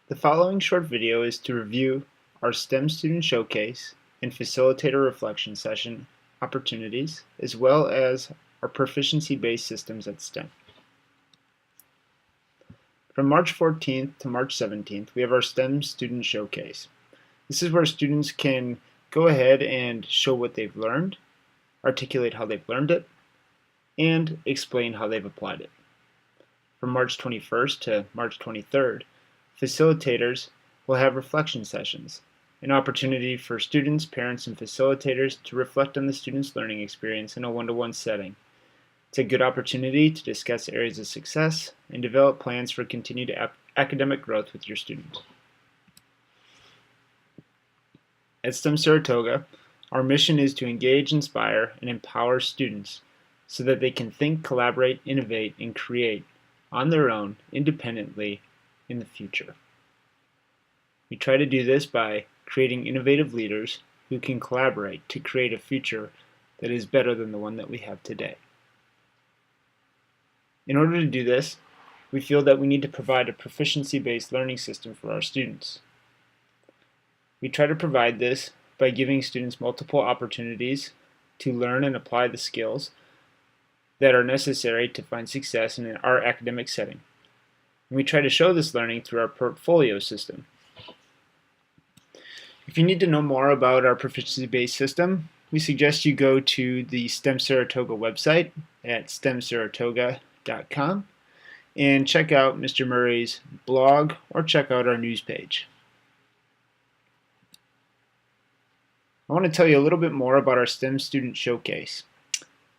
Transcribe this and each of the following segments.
The following short video is to review our STEM Student Showcase and Facilitator Reflection Session opportunities, as well as our proficiency-based systems at STEM. From March 14th to March 17th, we have our STEM Student Showcase. This is where students can go ahead and show what they've learned, articulate how they've learned it, and explain how they've applied it. From March 21st to March 23rd, facilitators will have reflection sessions, an opportunity for students, parents, and facilitators to reflect on the student's learning experience in a one-to-one setting. It's a good opportunity to discuss areas of success and develop plans for continued academic growth with your students. At STEM Saratoga, our mission is to engage, inspire, and empower students so that they can think, collaborate, innovate, and create on their own, independently, in the future. We try to do this by creating innovative leaders who can collaborate to create a future that is better than the one that we have today. In order to do this, we feel that we need to provide a proficiency-based learning system for our students. We try to provide this by giving students multiple opportunities to learn and apply the skills that are necessary to find success in our academic setting. And we try to show this learning through our portfolio system. If you need to know more about our proficiency-based system, we suggest you go to the STEM Saratoga website at stemsaratoga.com and check out Mr. Murray's blog or check out our news page. I want to tell you a little bit more about our STEM Student Showcase.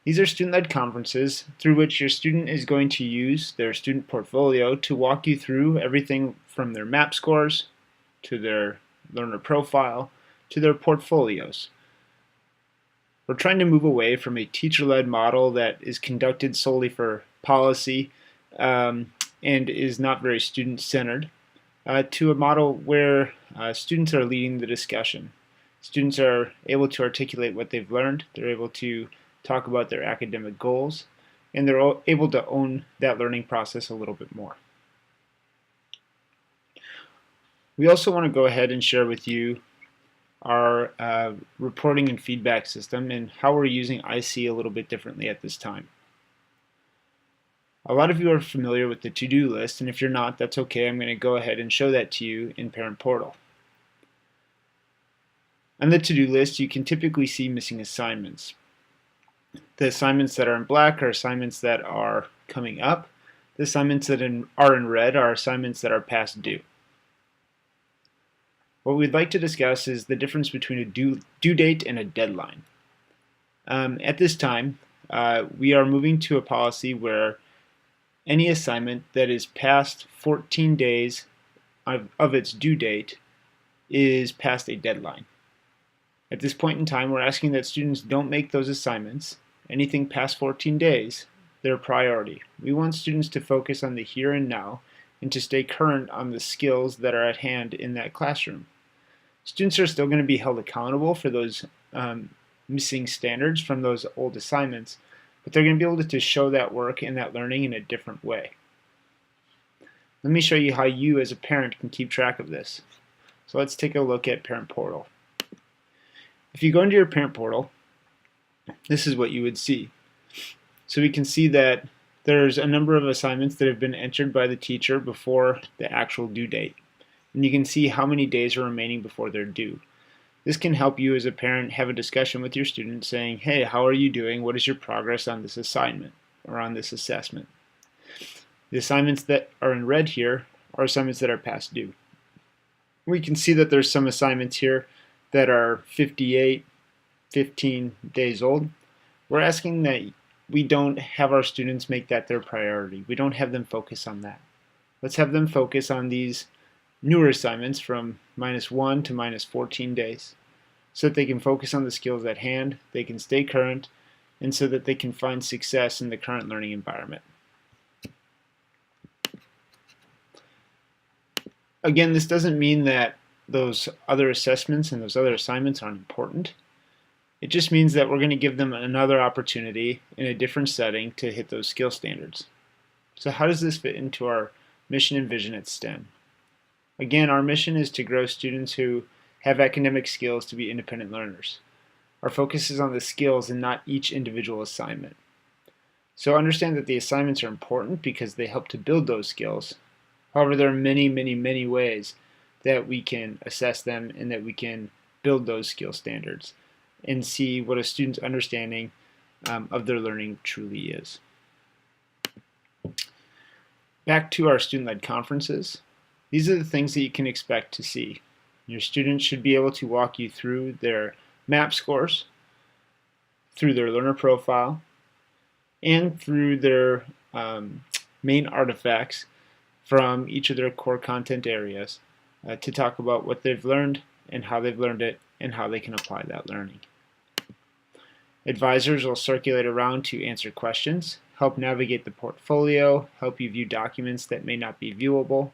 These are student-led conferences through which your student is going to use their student portfolio to walk you through everything from their MAP scores to their learner profile to their portfolios. We're trying to move away from a teacher-led model that is conducted solely for policy and is not very student-centered to a model where students are leading the discussion. Students are able to articulate what they've learned, they're able to talk about their academic goals, and they're able to own that learning process a little bit more. We also want to go ahead and share with you our reporting and feedback system and how we're using IC a little bit differently at this time. A lot of you are familiar with the to-do list, and if you're not, that's okay. I'm going to go ahead and show that to you in Parent Portal. On the to-do list, you can typically see missing assignments. The assignments that are in black are assignments that are coming up. The assignments that are in red are assignments that are past due. What we'd like to discuss is the difference between a due date and a deadline. At this time, we are moving to a policy where any assignment that is past 14 days of its due date is past a deadline. At this point in time, we're asking that students don't make those assignments, anything past 14 days, their priority. We want students to focus on the here and now and to stay current on the skills that are at hand in that classroom. Students are still going to be held accountable for those missing standards from those old assignments, but they're going to be able to show that work and that learning in a different way. Let me show you how you as a parent can keep track of this. So let's take a look at Parent Portal. If you go into your Parent Portal, this is what you would see. So we can see that there's a number of assignments that have been entered by the teacher before the actual due date. And you can see how many days are remaining before they're due. This can help you as a parent have a discussion with your student saying, hey, how are you doing? What is your progress on this assignment or on this assessment? The assignments that are in red here are assignments that are past due. We can see that there's some assignments here that are 15 days old. We're asking that we don't have our students make that their priority. We don't have them focus on that. Let's have them focus on these newer assignments from -1 to -14 days so that they can focus on the skills at hand, they can stay current, and so that they can find success in the current learning environment. Again, this doesn't mean that those other assessments and those other assignments aren't important. It just means that we're going to give them another opportunity in a different setting to hit those skill standards. So how does this fit into our mission and vision at STEM? Again, our mission is to grow students who have academic skills to be independent learners. Our focus is on the skills and not each individual assignment. So understand that the assignments are important because they help to build those skills. However, there are many ways that we can assess them and that we can build those skill standards and see what a student's understanding of their learning truly is. Back to our student-led conferences. These are the things that you can expect to see. Your students should be able to walk you through their MAP scores, through their learner profile, and through their main artifacts from each of their core content areas to talk about what they've learned and how they've learned it and how they can apply that learning. Advisors will circulate around to answer questions, help navigate the portfolio, help you view documents that may not be viewable,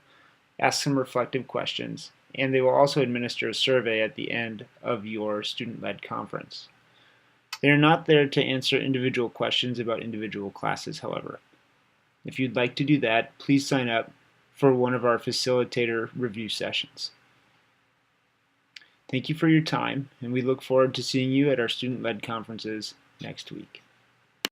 ask some reflective questions, and they will also administer a survey at the end of your student-led conference. They are not there to answer individual questions about individual classes, however. If you'd like to do that, please sign up for one of our Facilitator review sessions. Thank you for your time, and we look forward to seeing you at our student-led conferences next week.